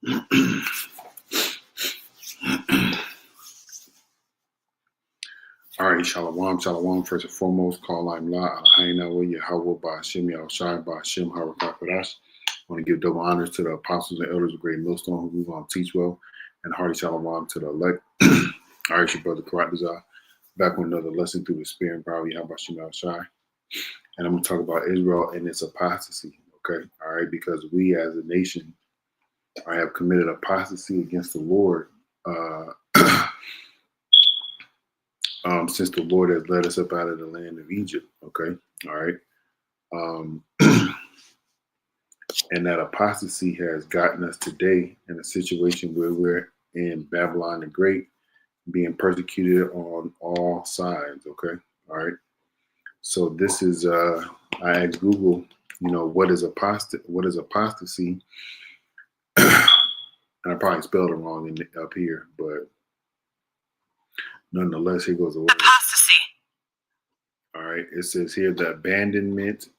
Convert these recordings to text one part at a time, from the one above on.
All right, shalom, shalom. First and foremost, call I'm La Alhaina wa Yahweh Ba'ashem Yahushai Ba'ashem Harakakadash. I want to give double honors to the apostles and elders of Great Millstone who move on teach well, and hearty shalom to the elect. All right, your brother Karatazar, back with another lesson through the Spirit and power of Yahweh Ba'ashem Yahushai. And I'm going to talk about Israel and its apostasy, okay? All right, because we as a nation have committed apostasy against the Lord since the Lord has led us up out of the land of Egypt, okay? All right. And that apostasy has gotten us today in a situation where we're in Babylon the Great, being persecuted on all sides, okay? All right. So this is, I asked Google, what is apostasy? And I probably spelled it wrong up here, but nonetheless, here goes the word. Apostasy. All right. It says here the abandonment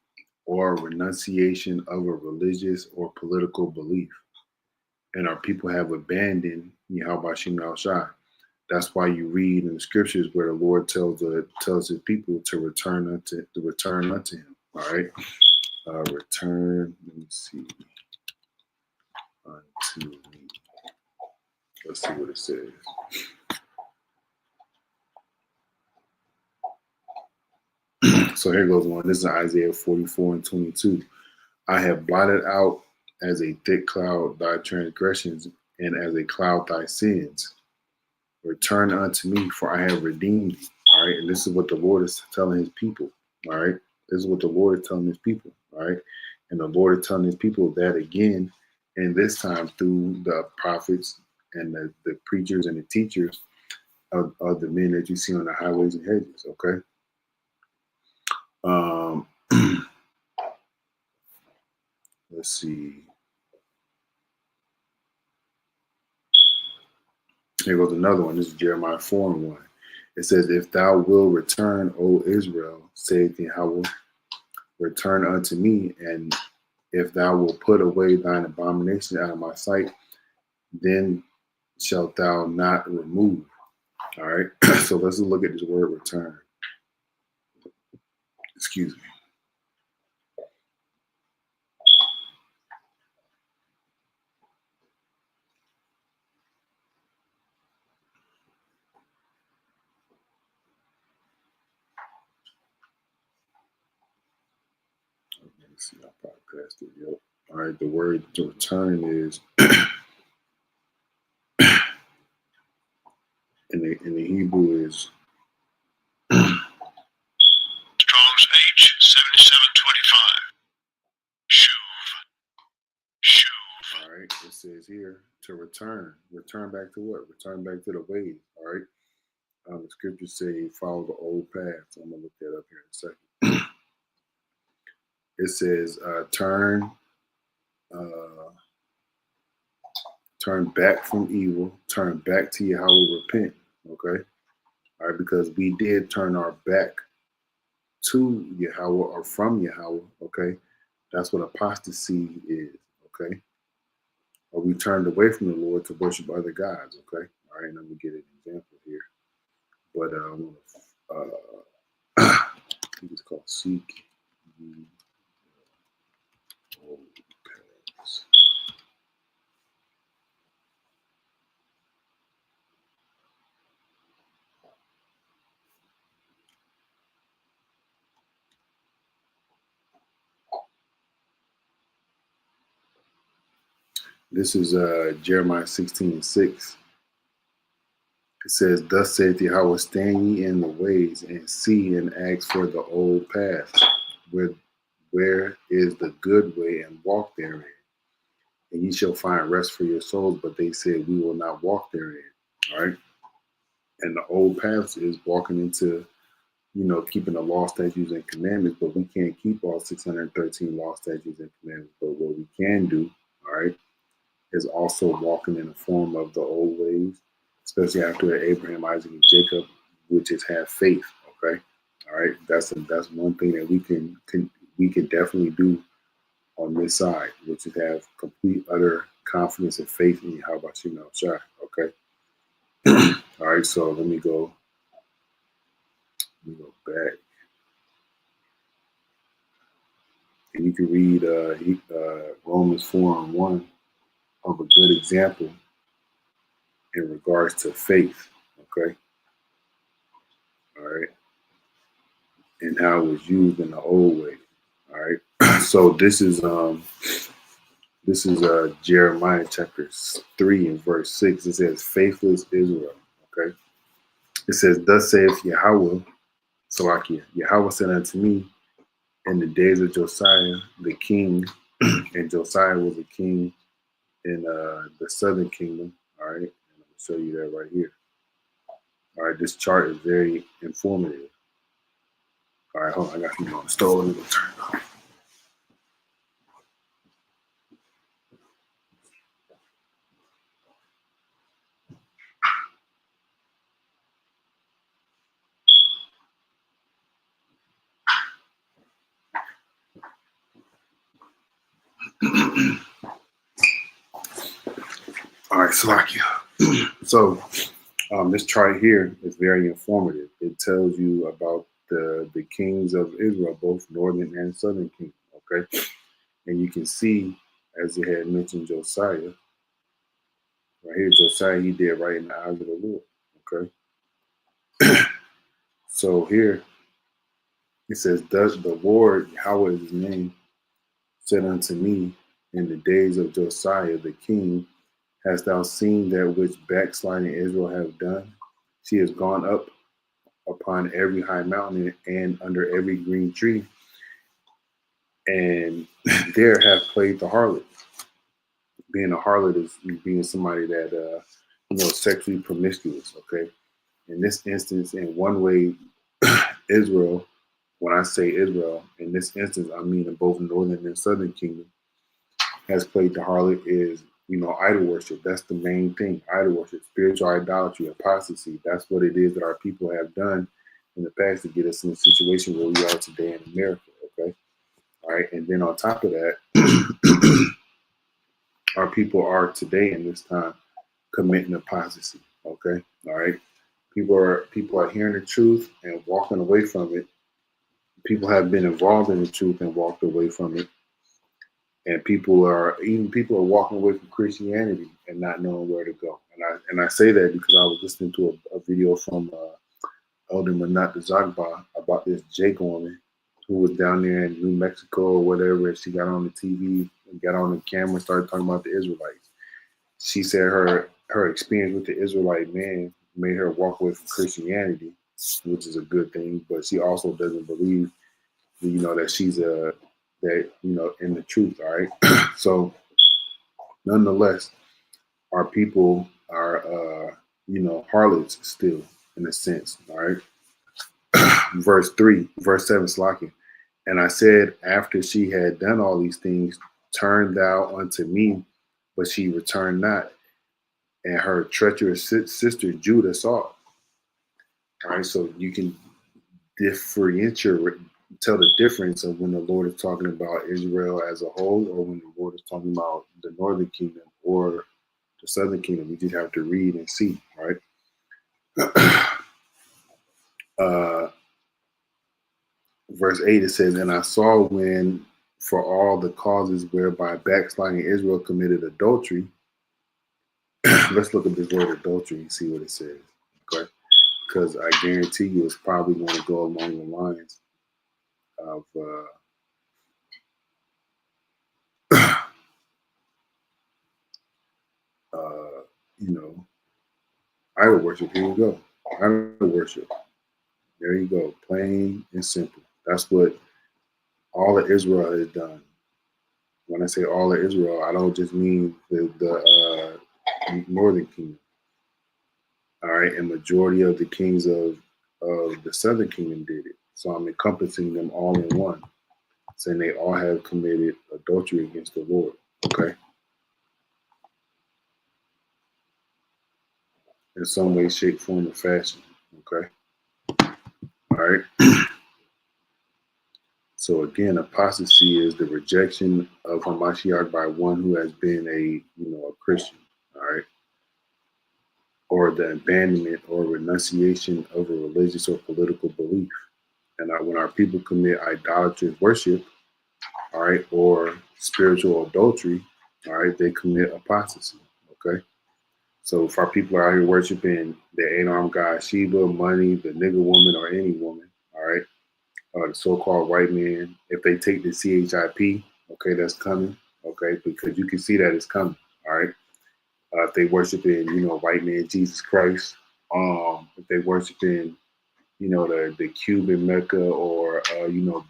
or renunciation of a religious or political belief. And our people have abandoned Yahweh Shem Yahushai. That's why you read in the scriptures where the Lord tells his people to return unto him. All right. Return, let me see. Unto me. Let's see what it says. So here goes one. This is Isaiah 44:22. I have blotted out as a thick cloud thy transgressions, and as a cloud thy sins. Return unto me, for I have redeemed thee. All right. And this is what the Lord is telling his people. All right. This is what the Lord is telling his people. All right. And the Lord is telling his people that again, and this time through the prophets and the preachers and the teachers of the men that you see on the highways and hedges. Okay. Let's see. Here goes another one. This is Jeremiah 4:1. It says, if thou wilt return, O Israel, saith Yahweh, return unto me, and if thou wilt put away thine abomination out of my sight, then shalt thou not remove. All right. So let's look at this word return. Excuse me. Let's see, I probably passed it. Yep. All right. The word to return is in the Hebrew is Strong's H7725. Shuv. All right. It says here to return. Return back to what? Return back to the ways. All right. The scriptures say follow the old path. So I'm gonna look that up here in a second. It says turn back from evil, turn back to Yahweh, repent. Okay. All right, because we did turn our back to Yahweh or from Yahweh. Okay. That's what apostasy is. Okay. Or we turned away from the Lord to worship other gods. Okay. All right. Let me get an example here. But I think it's called seek ye old paths. This is Jeremiah 16:6. It says, thus saith Yahweh, stand ye in the ways and see and ask for the old paths, where is the good way, and walk therein. And ye shall find rest for your souls. But they said, we will not walk therein. All right. And the old paths is walking into, keeping the law, statutes, and commandments. But we can't keep all 613 law, statutes, and commandments. But what we can do, all right, is also walking in the form of the old ways, especially after Abraham, Isaac, and Jacob, which is have faith. Okay. All right. That's one thing that we can definitely do on this side, which is have complete, utter confidence and faith in you. How about you now, Shai? Okay. All right. So let me go back, and you can read Romans 4:1 of a good example in regards to faith. Okay. All right. And how it was used in the old way. All right. So this is Jeremiah chapter 3 and verse 6. It says, "Faithless Israel." Okay. It says, "Thus saith Yahweh, Salakia, Yahweh said unto me in the days of Josiah the king," and Josiah was a king in the southern kingdom. All right. And I'm going to show you that right here. All right. This chart is very informative. All right. Hold on. I got something on the stove. Let me go turn it off. All right, Salakia. So this chart here is very informative. It tells you about the kings of Israel, both northern and southern kingdom. Okay, and you can see, as it had mentioned, Josiah. Right here, Josiah, he did right in the eyes of the Lord. Okay, so here it says, "Thus the Lord, Yahweh is his name, said unto me in the days of Josiah the king, hast thou seen that which backsliding Israel have done? She has gone up upon every high mountain and under every green tree, and there have played the harlot." Being a harlot is being somebody that sexually promiscuous. Okay, in this instance, in one way, Israel. When I say Israel, in this instance, I mean in both northern and southern kingdom, has played the harlot is idol worship. That's the main thing. Idol worship, spiritual idolatry, apostasy. That's what it is that our people have done in the past to get us in the situation where we are today in America. Okay. All right. And then on top of that, our people are today in this time committing apostasy. Okay. All right. People are hearing the truth and walking away from it. People have been involved in the truth and walked away from it. And people are walking away from Christianity and not knowing where to go. And I say that because I was listening to a video from Elder Manat Zagba about this Jake woman who was down there in New Mexico or whatever. And she got on the TV and got on the camera and started talking about the Israelites. She said her experience with the Israelite man made her walk away from Christianity, which is a good thing. But she also doesn't believe, that she's in the truth. All right. So nonetheless, our people are, harlots still in a sense. All right. Verse 7, Slakin. "And I said, after she had done all these things, turn thou unto me, but she returned not. And her treacherous sister Judah saw it." All right. So you can tell the difference of when the Lord is talking about Israel as a whole, or when the Lord is talking about the northern kingdom or the southern kingdom. We just have to read and see, right? Verse 8, it says, "And I saw when for all the causes whereby backsliding Israel committed adultery." Let's look at this word adultery and see what it says, okay? Because I guarantee you it's probably going to go along the lines of idol worship. Here we go. Idol worship. There you go. Plain and simple. That's what all of Israel has done. When I say all of Israel, I don't just mean the northern kingdom. All right. And majority of the kings of the southern kingdom did it. So I'm encompassing them all in one, saying they all have committed adultery against the Lord. Okay. In some way, shape, form, or fashion. Okay. All right. So again, apostasy is the rejection of Hamashiach by one who has been a Christian, all right, or the abandonment or renunciation of a religious or political belief. And when our people commit idolatrous worship, all right, or spiritual adultery, all right, they commit apostasy, okay? So if our people are out here worshiping the eight-armed god Sheba, money, the nigger woman, or any woman, all right, the so-called white man, if they take the CHIP, okay, that's coming, okay, because you can see that it's coming, all right. If they worshiping, white man Jesus Christ, if they worshiping, the Cuban Mecca or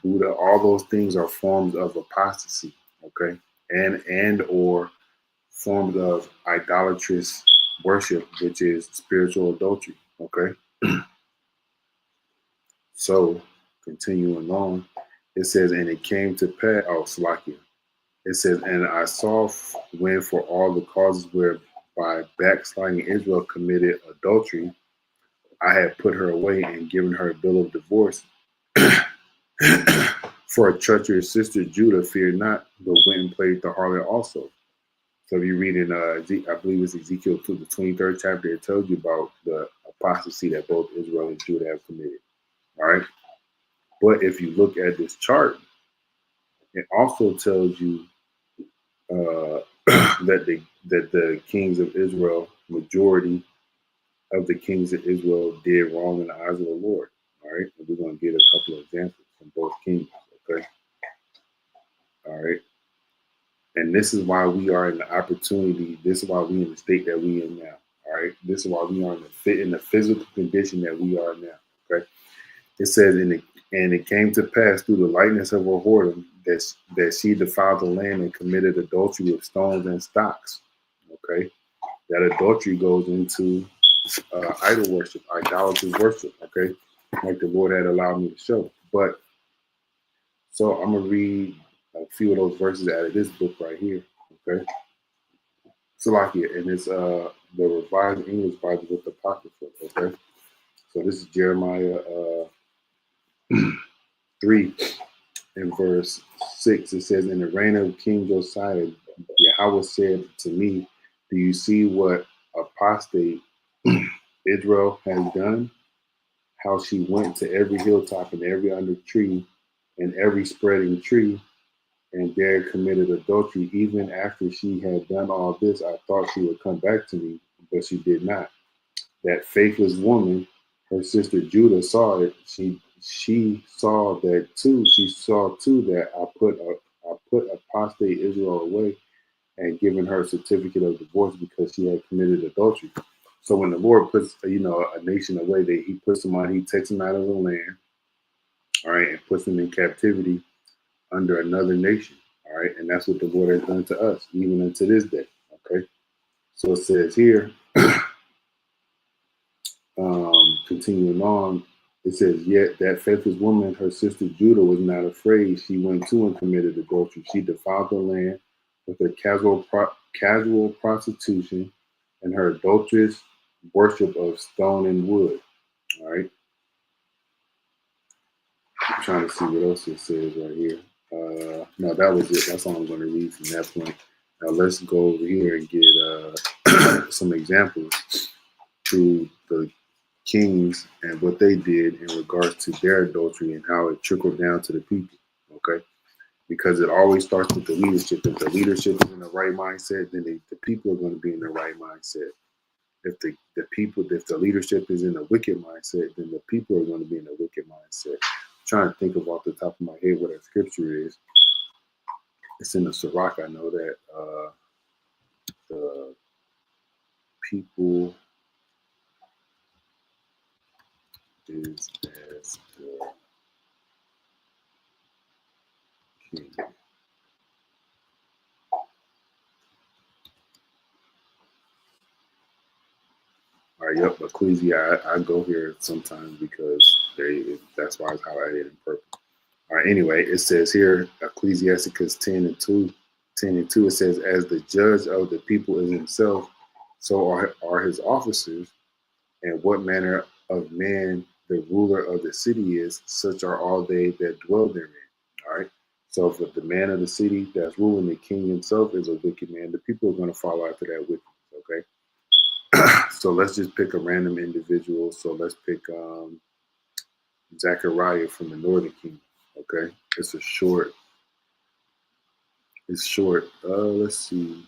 Buddha, all those things are forms of apostasy, okay, and or forms of idolatrous worship, which is spiritual adultery, okay. So continuing on, it says, and it came to pass, Slakia. It says, and I saw when for all the causes whereby backsliding Israel committed adultery, I had put her away and given her a bill of divorce. For a treacherous sister, Judah feared not, but went and played the harlot also. So if you read in, I believe it's Ezekiel 2, the 23rd chapter, it tells you about the apostasy that both Israel and Judah have committed. All right. But if you look at this chart, it also tells you that the kings of Israel, majority of the kings of Israel, did wrong in the eyes of the Lord. All right. And we're going to get a couple of examples from both kings. Okay. All right. And this is why we are in the opportunity. This is why we in the state that we in now. All right. This is why we are in the physical condition that we are now. Okay. It says, and it came to pass through the lightness of her whoredom that she defiled the land and committed adultery with stones and stocks. Okay. That adultery goes into idol worship, idolatrous worship. Okay. Like the Lord had allowed me to show. But so I'm going to read a few of those verses out of this book right here. Okay. Salakia, and it's the Revised English Bible with the Apocrypha. Okay. So this is Jeremiah 3 in verse 6. It says, in the reign of King Josiah, Yahweh said to me, do you see what apostate Israel has done? How she went to every hilltop and every under tree and every spreading tree, and there committed adultery. Even after she had done all this, I thought she would come back to me, but she did not. That faithless woman, her sister Judah, saw it. She saw that too. She saw too that I put apostate Israel away and given her a certificate of divorce because she had committed adultery. So when the Lord puts a nation away, that He puts them on, He takes them out of the land, all right, and puts them in captivity under another nation, all right, and that's what the Lord has done to us, even unto this day. Okay, so it says here, continuing on, it says, yet that faithless woman, her sister Judah, was not afraid. She went to and committed adultery. She defiled the land with her casual prostitution and her adulterous worship of stone and wood. All right. I'm trying to see what else it says right here. No, that was it. That's all I'm going to read from that point. Now let's go over here and get some examples to the kings and what they did in regards to their adultery and how it trickled down to the people. Okay, because it always starts with the leadership. If the leadership is in the right mindset, then the people are going to be in the right mindset. If the leadership is in a wicked mindset, then the people are going to be in a wicked mindset. I'm trying to think of off the top of my head what that scripture is. It's in the Sirach. I know that the people is as the king. All right, yep, Ecclesia. I go here sometimes because that's why it's highlighted in purple. All right, anyway, it says here, Ecclesiasticus 10:2, it says, as the judge of the people is himself, so are his officers, and what manner of man the ruler of the city is, such are all they that dwell therein. All right. So if the man of the city that's ruling, the king himself, is a wicked man, the people are going to follow after that wickedness. Okay. So let's just pick a random individual. So let's pick Zechariah from the northern kingdom. Okay. It's short. Let's see.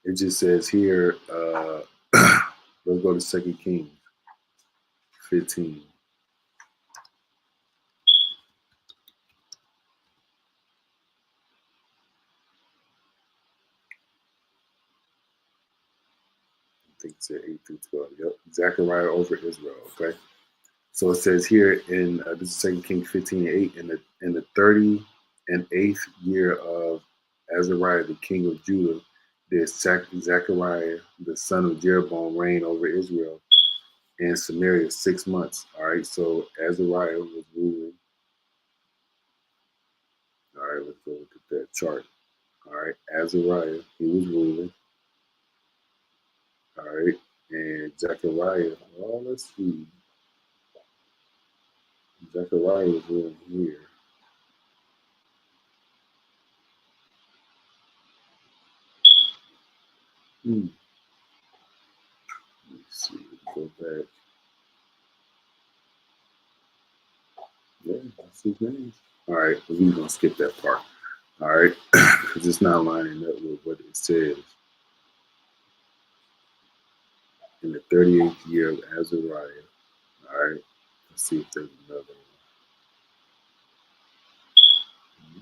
It just says here, let's go to 2 Kings 15. I think it said 8 through 12. Yep. Zechariah over Israel. Okay. So it says here in this is 2 Kings 15:8, in the 38th year of Azariah, the king of Judah, did Zechariah, the son of Jeroboam, reign over Israel and Samaria 6 months. All right, so Azariah was ruling. All right, let's go look at that chart. All right, Azariah, he was ruling. All right, and Zechariah, well, let's see. Zechariah was ruling here. Let's see, go back. Yeah, that's his name. All right, we're going to skip that part. All right, because it's not lining up with what it says. In the 38th year of Azariah. All right, let's see if there's another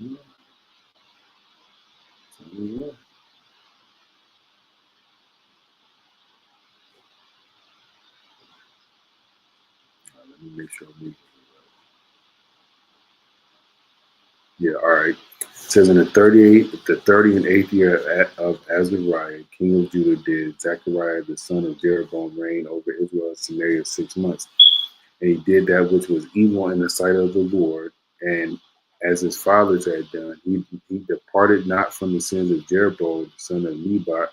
one. Yeah. Let me make sure I'm reading it right. Yeah, all right. It says in the 30th year of Azariah, king of Judah, did Zechariah the son of Jeroboam reign over Israel and Samaria 6 months. And he did that which was evil in the sight of the Lord, and as his fathers had done. He departed not from the sins of Jeroboam, the son of Nebat,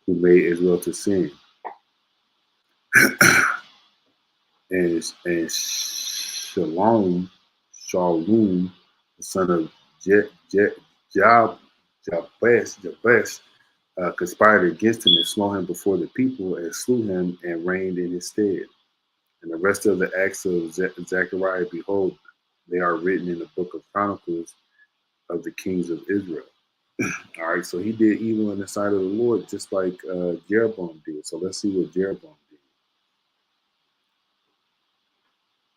who made Israel to sin. and Shalom, the son of Jabesh, conspired against him and smote him before the people and slew him and reigned in his stead. And the rest of the acts of Zechariah, behold, they are written in the book of Chronicles of the kings of Israel. All right, so he did evil in the sight of the Lord, just like Jeroboam did. So let's see what Jeroboam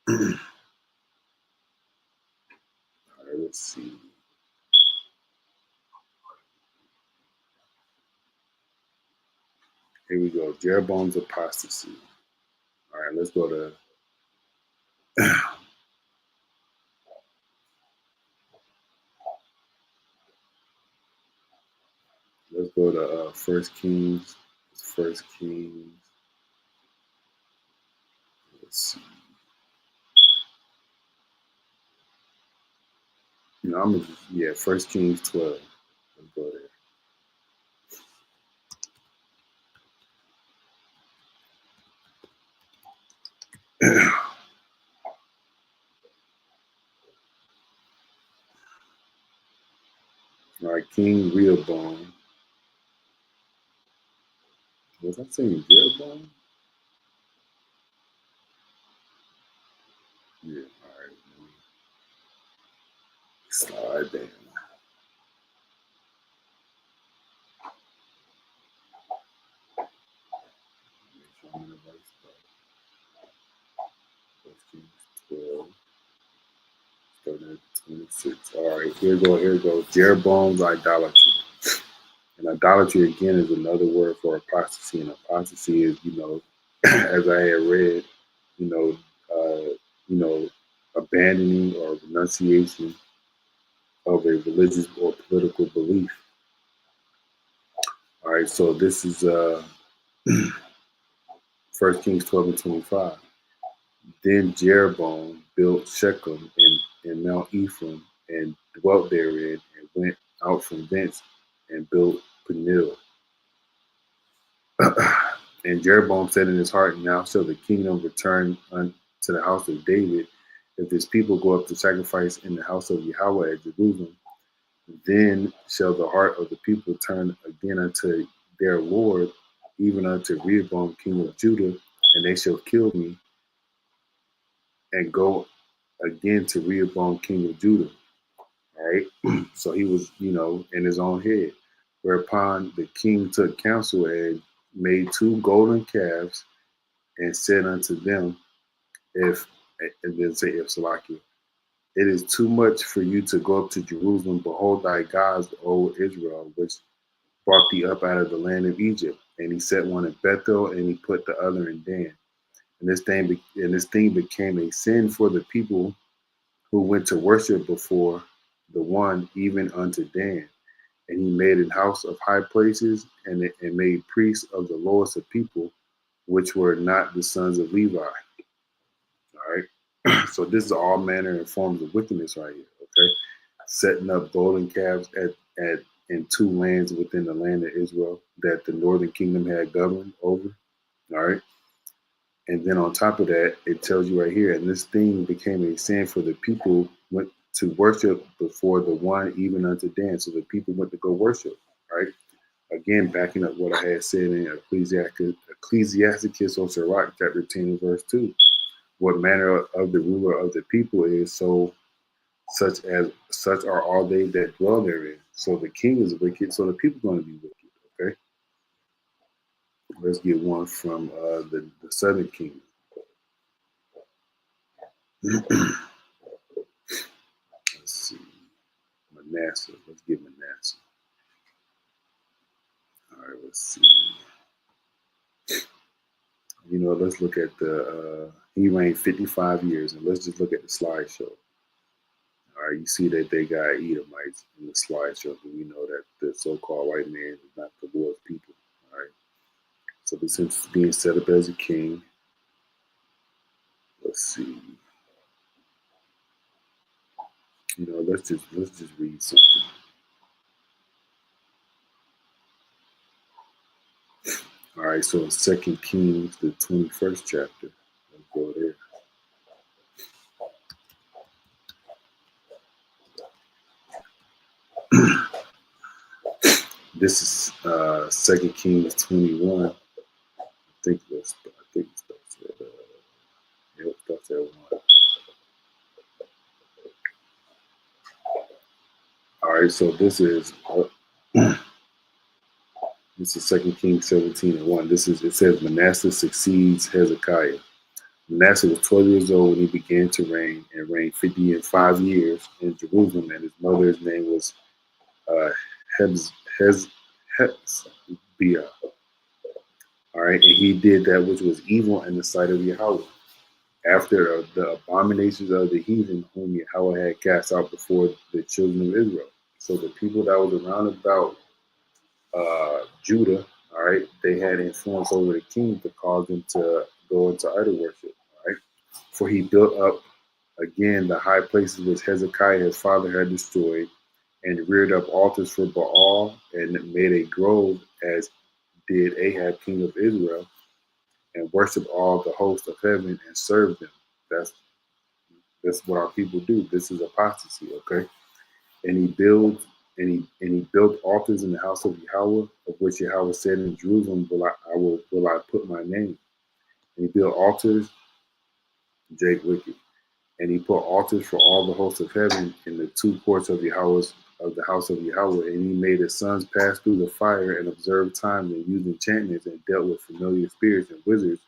did. All right, let's see. Here we go. Jeroboam's apostasy. All right, let's go to let's go to First Kings. First Kings. Let's see. I'm gonna First Kings 12. Let's go there. All right, King Rehoboam. Was I saying Jeroboam? Yeah. All right. Slide down. Make sure I'm in the right spot. First Kings 12. Starting at 26. All right, here goes. Jeroboam's idolatry. And idolatry again is another word for apostasy. And apostasy is, as I had read, you know, abandoning or renunciation of a religious or political belief. All right, so this is 1 Kings 12 and 25. Then Jeroboam built Shechem in Mount Ephraim and dwelt therein, and went out from thence and built Peniel. And Jeroboam said in his heart, now shall the kingdom return unto to the house of David, if this people go up to sacrifice in the house of Yahweh at Jerusalem, then shall the heart of the people turn again unto their Lord, even unto Rehoboam king of Judah, and they shall kill me and go again to Rehoboam king of Judah. All right. So he was, in his own head. Whereupon the king took counsel and made 2 golden calves and said unto them, if, and then say, if Salakia, it is too much for you to go up to Jerusalem. Behold thy gods, O Israel, which brought thee up out of the land of Egypt. And he set one in Bethel, and he put the other in Dan. And this thing became a sin for the people who went to worship before the one, even unto Dan. And he made an house of high places, and made priests of the lowest of people, which were not the sons of Levi. All right. So this is all manner and forms of wickedness right here. Okay, setting up golden calves in 2 lands within the land of Israel that the northern kingdom had governed over. All right. And then on top of that, it tells you right here, and this thing became a sin for the people went to worship before the one, even unto Dan. So the people went to go worship, right? Again, backing up what I had said in Ecclesiasticus or Sirach, chapter 10, and verse 2. What manner of the ruler of the people is, such are all they that dwell therein. So the king is wicked, so the people are going to be wicked, okay? Let's get one from the southern kingdom. Let's see. Manasseh. Let's get Manasseh. All right, let's see. Let's look at he reigned 55 years, and let's just look at the slideshow. All right, you see that they got Edomites in the slideshow, but we know that the so-called white man is not the Lord's people. All right, so this is being set up as a king. Let's see. Let's just read something. All right, so in 2 Kings, the 21st chapter. Let's go there. This is 2 Kings 21. I think it starts at 1. All right, so this is 2 Kings 17 and 1. It says Manasseh succeeds Hezekiah. Manasseh was 12 years old when he began to reign, and reigned 55 years in Jerusalem, and his mother's name was Hezbiah. All right, and he did that which was evil in the sight of Yahweh, after the abominations of the heathen whom Yahweh had cast out before the children of Israel. So the people that was around about Judah, all right, they had influence over the king to cause them to go into idol worship, all right? For he built up again the high places which Hezekiah his father had destroyed, and reared up altars for Baal, and made a grove as did Ahab king of Israel, and worshiped all the host of heaven and served them. That's what our people do. This is apostasy, okay? And he built altars in the house of Yahweh, of which Yahweh said, in Jerusalem will I put my name. And he built altars, Jake Wicked, and he put altars for all the hosts of heaven in the 2 courts of the house of Yahweh. And he made his sons pass through the fire, and observed times, and used enchantments, and dealt with familiar spirits and wizards.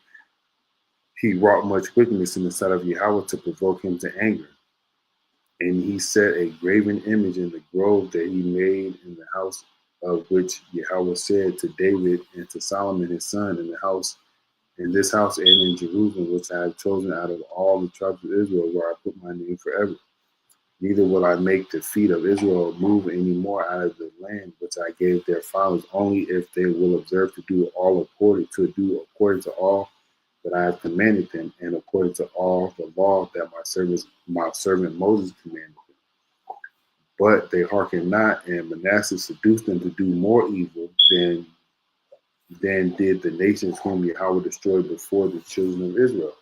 He wrought much wickedness in the sight of Yahweh to provoke him to anger. And he set a graven image in the grove that he made in the house, of which Yahweh said to David and to Solomon his son, in this house and in Jerusalem, which I have chosen out of all the tribes of Israel, where I put my name forever. Neither will I make the feet of Israel move any more out of the land which I gave their fathers, only if they will observe to do according to all that I have commanded them, and according to all the law that my servant Moses commanded them. But they hearkened not, and Manasseh seduced them to do more evil than did the nations whom Yahweh destroyed before the children of Israel.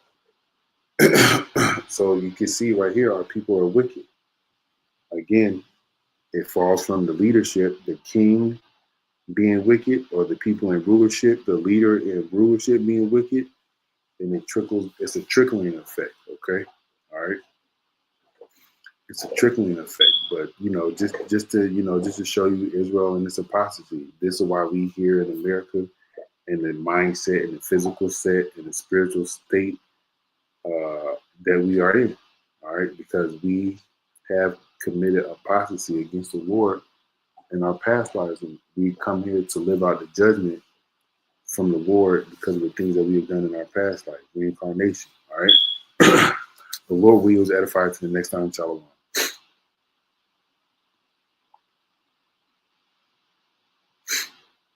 So you can see right here, our people are wicked. Again, it falls from the leadership, the king being wicked, or the people in rulership, the leader in rulership being wicked, and it trickles. It's a trickling effect. Okay, all right. It's a trickling effect, but just to show you Israel and its apostasy. This is why we here in America, and the mindset, and the physical set, and the spiritual state that we are in. All right, because we have committed apostasy against the Lord in our past lives, and we come here to live out the judgment from the Lord because of the things that we have done in our past life, reincarnation. All right, the Lord wills edify to the next time. Shalom.